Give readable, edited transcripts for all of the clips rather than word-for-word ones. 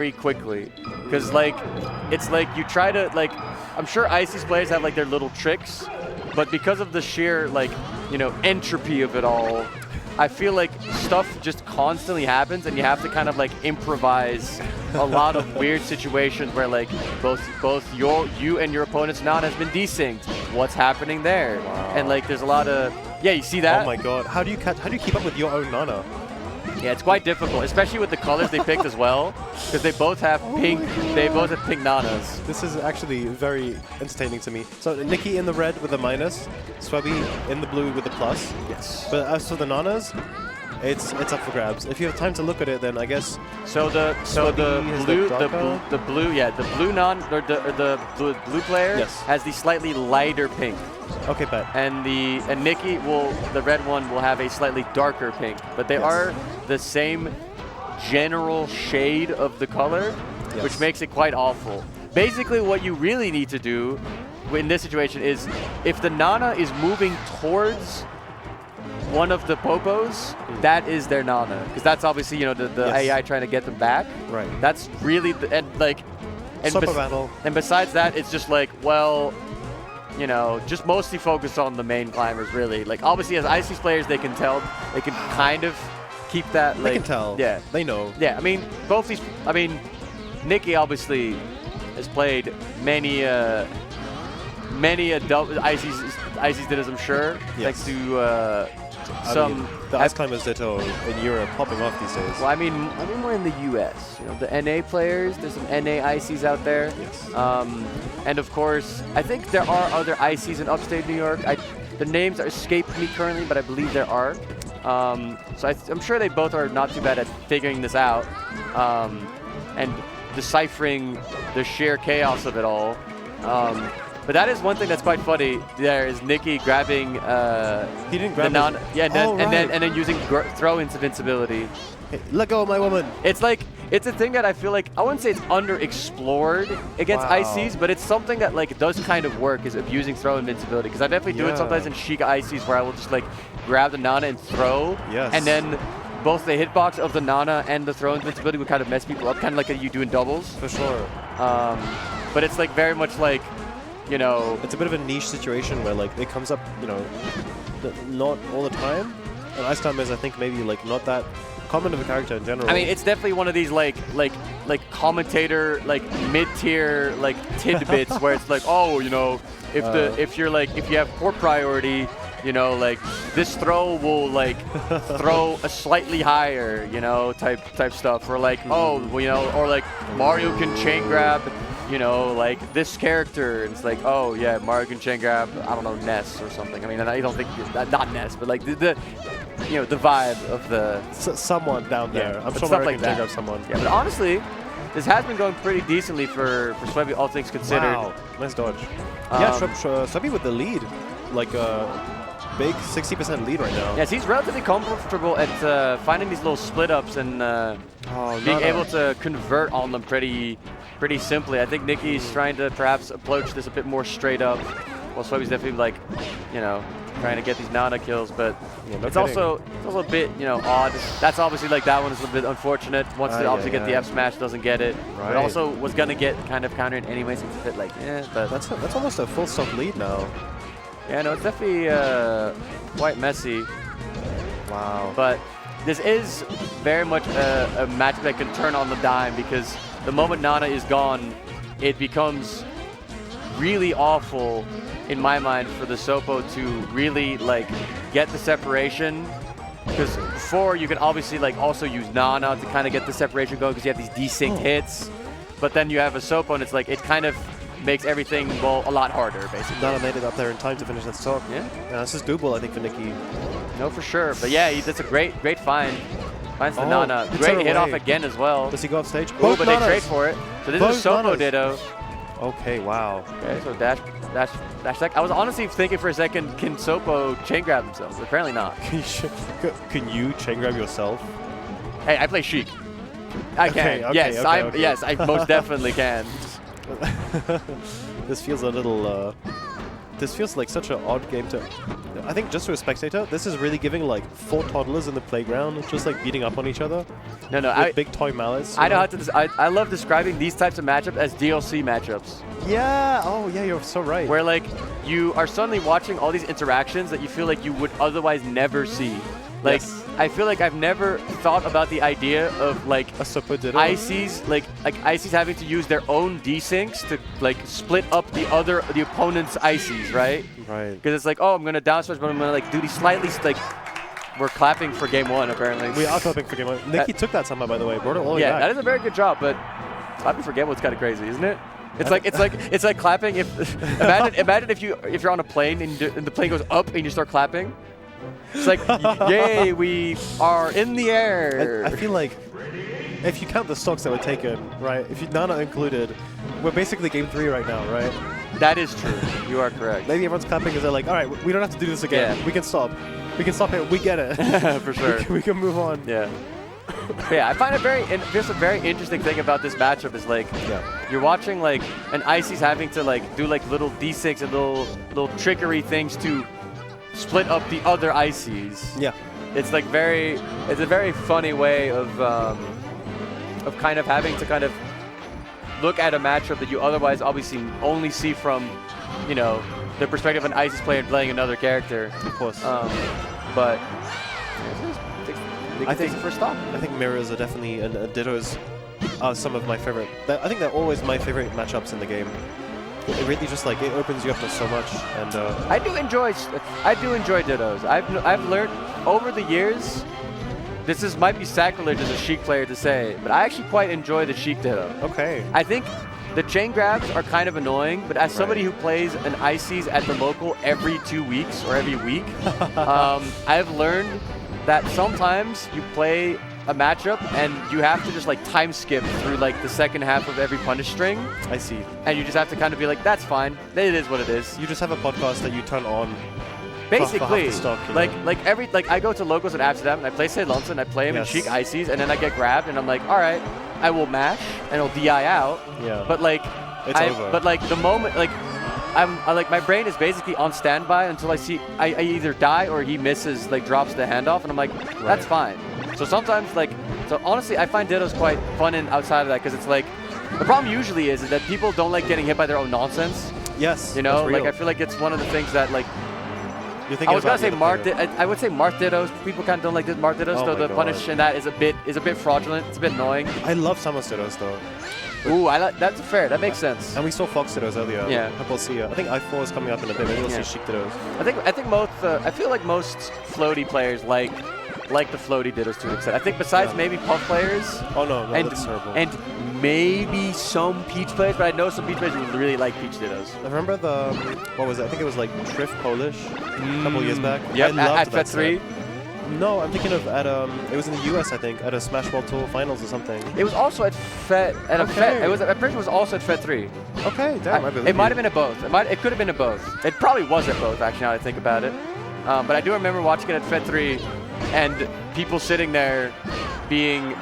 very quickly. Because, like, it's like you try to, like, I'm sure Icy's players have, like, their little tricks, but because of the sheer, like, you know, entropy of it all, I feel like stuff just constantly happens, and you have to kind of, like, improvise a lot of weird situations where, like, both you and your opponent's Nana has been desynced. What's happening there? Wow. And, like, there's a lot of, yeah, you see that? Oh my god, how do you keep up with your own Nana? Yeah, it's quite difficult, especially with the colors they picked as well, because they both have pink. They both have pink Nanas. This is actually very entertaining to me. So Nicki in the red with a minus, SwebBy in the blue with a plus. Yes. But as for the Nanas, it's up for grabs. If you have time to look at it, then I guess. So the blue player yes. has the slightly lighter pink. Okay, bet. And Nicki the red one will have a slightly darker pink, but they are the same general shade of the color, which makes it quite awful. Basically, what you really need to do in this situation is, if the Nana is moving towards one of the Popos, that is their Nana, because that's obviously, you know, the AI trying to get them back. Right. That's really and besides that, it's just like, well, you know, just mostly focus on the main climbers, really. Like, obviously, as Icy's players, they can tell, they can kind of keep that. Like, they can tell. Yeah. They know. Yeah, I mean, both these. I mean, Nicki obviously has played many adult Icy's did, as I'm sure, thanks to the Ice Climbers Ditto in Europe popping off these days. Well, I mean more in the US. You know, the NA players. There's some NA Icy's out there. Yes. And of course, I think there are other Icy's in upstate New York. The names escape me currently, but I believe there are. So I'm sure they both are not too bad at figuring this out and deciphering the sheer chaos of it all. But that is one thing that's quite funny. There is Nicki grabbing he didn't grab the and then using throw invincibility. Hey, let go of my woman. It's like, it's a thing that I feel like, I wouldn't say it's underexplored against ICs, but it's something that, like, does kind of work, is abusing throw invincibility. Because I definitely do it sometimes in Sheikah ICs, where I will just, like, grab the Nana and throw, and then both the hitbox of the Nana and the throw invincibility would kind of mess people up, kind of like you do in doubles. For sure. But it's, like, very much like, you know, it's a bit of a niche situation where, like, it comes up, you know, not all the time. And Ice Climbers, I think, maybe, like, not that common of a character in general. I mean, it's definitely one of these like commentator, like, mid-tier, like, tidbits where it's like, oh, you know, if you have poor priority, you know, like, this throw will, like, throw a slightly higher, you know, type stuff, or like, oh, you know, or like Mario can chain grab, you know, like, this character, and it's like, oh yeah, Mario can chain grab, I don't know, Ness or something. I mean, I don't think, not Ness, but like the you know, the vibe of the someone down there. I'm sure stuff Mario like can that. chain grab someone. Yeah, but honestly, this has been going pretty decently for SwebBy, all things considered. Wow, nice dodge. Yeah, SwebBy with the lead, like big 60% lead right now. Yes, he's relatively comfortable at finding these little split ups and being able to convert on them pretty simply. I think Nicki's trying to perhaps approach this a bit more straight up, while SwebBy's definitely, like, you know, trying to get these Nana kills, but it's also a bit, you know, odd. That's obviously, like, that one is a bit unfortunate. Wants to obviously get the F smash, doesn't get it. But also was gonna get kind of countered anyway, so it's a bit like, but that's almost a full stop lead now. Yeah, no, it's definitely quite messy. Wow. But this is very much a match that can turn on the dime, because the moment Nana is gone, it becomes really awful, in my mind, for the Sopo to really, like, get the separation. Because before, you can obviously, like, also use Nana to kind of get the separation going, because you have these desynced hits. But then you have a Sopo, and it's like, it kind of makes everything, well, a lot harder, basically. Nana made it up there in time to finish that stock. Yeah, this is doable, I think, for Nicki. No, for sure. But yeah, that's a great find. Finds the Nana. Great hit off again as well. Does he go off stage? Oh, but they trade for it. So this is Sopo Ditto. Okay, wow. Okay, so dash. I was honestly thinking for a second, can Sopo chain grab himself? But apparently not. Can you chain grab yourself? Hey, I play Sheik. I can. Yes, I most definitely can. This feels a little this feels like such an odd game to... I think just to a spectator, this is really giving like 4 toddlers in the playground just like beating up on each other. No, with big toy mallets. I know how to... I love describing these types of matchups as DLC matchups. Yeah, oh yeah, you're so right. Where like you are suddenly watching all these interactions that you feel like you would otherwise never see. Like, yes. I feel like I've never thought about the idea of like ICs, like ICs having to use their own desyncs to like split up the opponent's ICs, right? Right. Because it's like, oh, I'm gonna down smash, but I'm gonna like do these slightly like. We're clapping for game 1 apparently. We are clapping for game 1. Nicki took that somehow, by the way. Brought it all the way back. That is a very good job, but clapping for game 1's kind of crazy, isn't it? It's like clapping. If imagine if you're on a plane and the plane goes up and you start clapping. It's like, yay, we are in the air. I feel like if you count the stocks that were taken, right, if Nana included, we're basically game 3 right now, right? That is true. You are correct. Maybe everyone's clapping because they're like, all right, we don't have to do this again. Yeah. We can stop. We can stop it. We get it. For sure. We can move on. Yeah. Yeah, I find it just a very interesting thing about this matchup is like, you're watching like an IC's having to like do like little D6 and little trickery things to split up the other ICs. Yeah. It's like it's a very funny way of kind of having to kind of look at a matchup that you otherwise obviously only see from, you know, the perspective of an ICES player playing another character. Of course. But I think mirrors are definitely, and dittos are some of my favorite. I think they're always my favorite matchups in the game. It really just like, it opens you up to so much. And I do enjoy dittos. I've learned over the years. Might be sacrilege as a Sheik player to say, but I actually quite enjoy the Sheik ditto. Okay. I think the chain grabs are kind of annoying, but as somebody who plays an ICs at the local every 2 weeks or every week, I've learned that sometimes you play a matchup and you have to just like time skip through like the second half of every punish string. I see. And you just have to kind of be like, that's fine. It is what it is. You just have a podcast that you turn on. Basically, stock, I go to locals in Amsterdam and I play Ceylonce and I play him in Sheik ICs and then I get grabbed and I'm like, all right, I will mash and I'll DI out. Yeah. But like, it's over. But like the moment, like, my brain is basically on standby until I see I either die or he misses, like drops the handoff, and I'm like, that's fine. So sometimes honestly, I find dittos quite fun and outside of that because it's like, the problem usually is that people don't like getting hit by their own nonsense. Yes. You know, like I feel like it's one of the things that like. I was gonna say I would say Marth dittos. People kind of don't like this Marth dittos, so the punish in that is a bit fraudulent. It's a bit annoying. I love Samus dittos though. Ooh, that's fair. That makes sense. And we saw Fox dittos earlier. Yeah. We'll see. I think I4 is coming up in a bit. Maybe we'll see Sheik dittos. I think most. I feel like most floaty players like the floaty dittos to an extent. I think besides maybe Puff players. Oh no, that's terrible. And maybe some Peach players, but I know some Peach players who really like Peach dittos. I remember the what was it? I think it was like Triff Polish a couple years back. Yep, at FET 3. No, I'm thinking of it was in the US, I think, at a Smash World Tour Finals or something. It was also at FET. I'm pretty sure it was also at FET 3. Okay, damn, I believe it might have been at both. It could have been at both. It probably was at both, actually, now that I think about it. But I do remember watching it at FET 3 and people sitting there being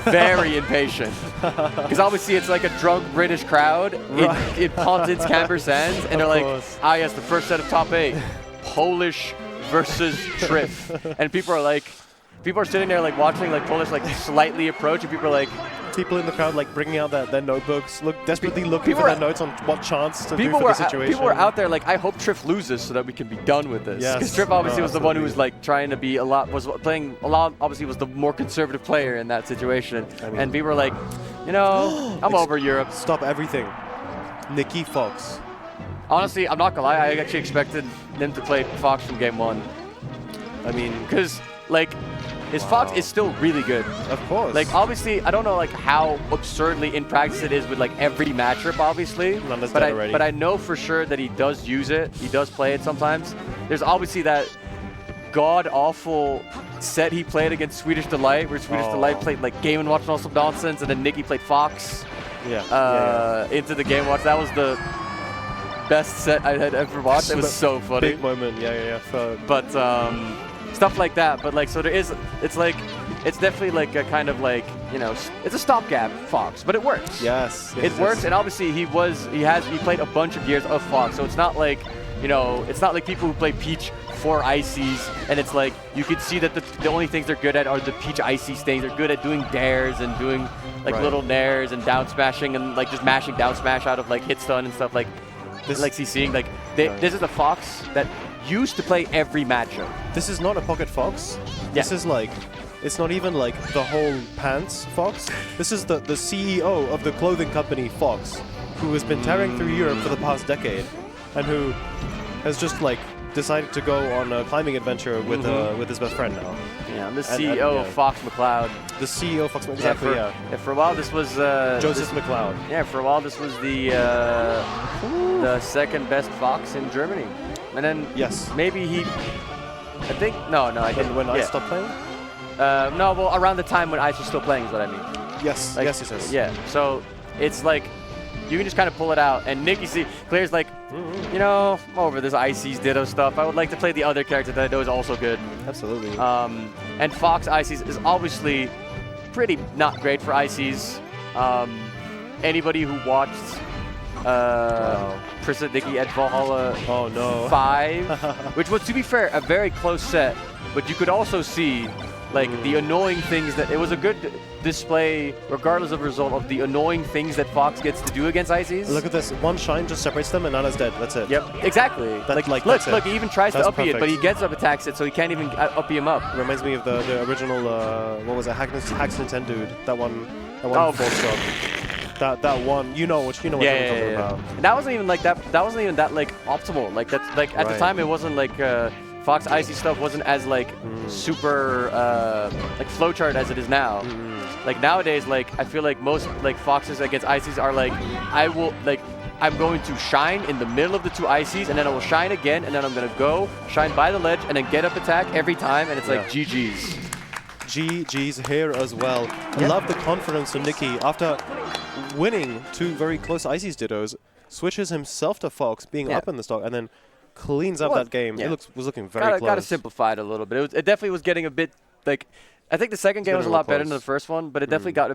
very impatient. Because obviously it's like a drunk British crowd in Pontin's Camber Sands, and they're like, yes, the first set of top 8, Polish versus Triff. And people are sitting there like watching like Polish like slightly approach, and people are like, people in the crowd like bringing out their notebooks, desperately looking for their notes on what chance to do for the situation. People were out there like, I hope Triff loses so that we can be done with this. Because Triff obviously was the one who was like trying to be obviously was the more conservative player in that situation. I mean, and people were like, you know, I'm over Europe. Stop everything. Nicki Fox. Honestly, I'm not gonna lie, I actually expected them to play Fox from game 1. I mean, because like, his Fox is still really good. Of course. Like, obviously, I don't know like how absurdly in practice it is with like every matchup, obviously. But I know for sure that he does use it. He does play it sometimes. There's obviously that god-awful set he played against Swedish Delight, where Swedish Delight played like Game & Watch and all some nonsense, and then Nicki played Fox into the Game & Watch. That was the best set I had ever watched. It was so funny. Big moment, yeah. But stuff like that. But like, so there is. It's like, it's definitely like a kind of like, you know, it's a stopgap Fox, but it works. Yes. It works, and obviously he played a bunch of years of Fox, so it's not like you know, it's not like people who play Peach for Ices, and it's like you could see that the only things they're good at are the Peach Ices things. They're good at doing dares and doing like little nairs and down smashing and like just mashing down smash out of like hit stun and stuff like CCing. Like this is a Fox that used to play every matchup. This is not a Pocket Fox. This is like, it's not even like the whole pants Fox. This is the CEO of the clothing company Fox, who has been tearing through Europe for the past decade, and who has just like decided to go on a climbing adventure with his best friend now. Yeah, I'm the CEO of Fox McCloud. The CEO of Fox McCloud. Exactly. Yeah, for a while this was Joseph McCloud. Yeah, for a while this was the second best Fox in Germany, and then maybe he. I think no, I didn't. When I stopped playing. No, well, around the time when Ice was still playing is what I mean. Yes, like, yes. Yeah, so it's like you can just kind of pull it out, and Nicki Claire's like, you know, I'm over this Ices Ditto stuff. I would like to play the other character that I know is also good. Absolutely. And Fox Ices is obviously pretty not great for Ices. Anybody who watched Prissa Nicki at Valhalla 5, which was, to be fair, a very close set, but you could also see like the annoying things that it was a good display, regardless of result, of the annoying things that Fox gets to do against Ices. Look at this. One shine just separates them, and Nana's dead. That's it. Yep, exactly. Look, he even tries to uppy it, but he gets up attacks it, so he can't even uppy him up. Reminds me of the original, what was it, Hacks Nintendo dude. That one full stop. That one, you know what I'm talking about. And that wasn't even like that. That wasn't even that like optimal. Like that's like at the time it wasn't like Fox Icy stuff wasn't as like super like flowchart as it is now. Like nowadays, like I feel like most like Foxes against Ices are like I'm going to shine in the middle of the two Ices, and then I will shine again, and then I'm gonna go shine by the ledge and then get up attack every time, and it's like GG's. GG's here as well. I love the confidence of Nicki after winning two very close Ices Dittos, switches himself to Fox, being up in the stock, and then cleans up that game. It was looking very close. Gotta simplify it a little bit. It definitely was getting a bit like, I think the second game was a lot better than the first one, but it definitely got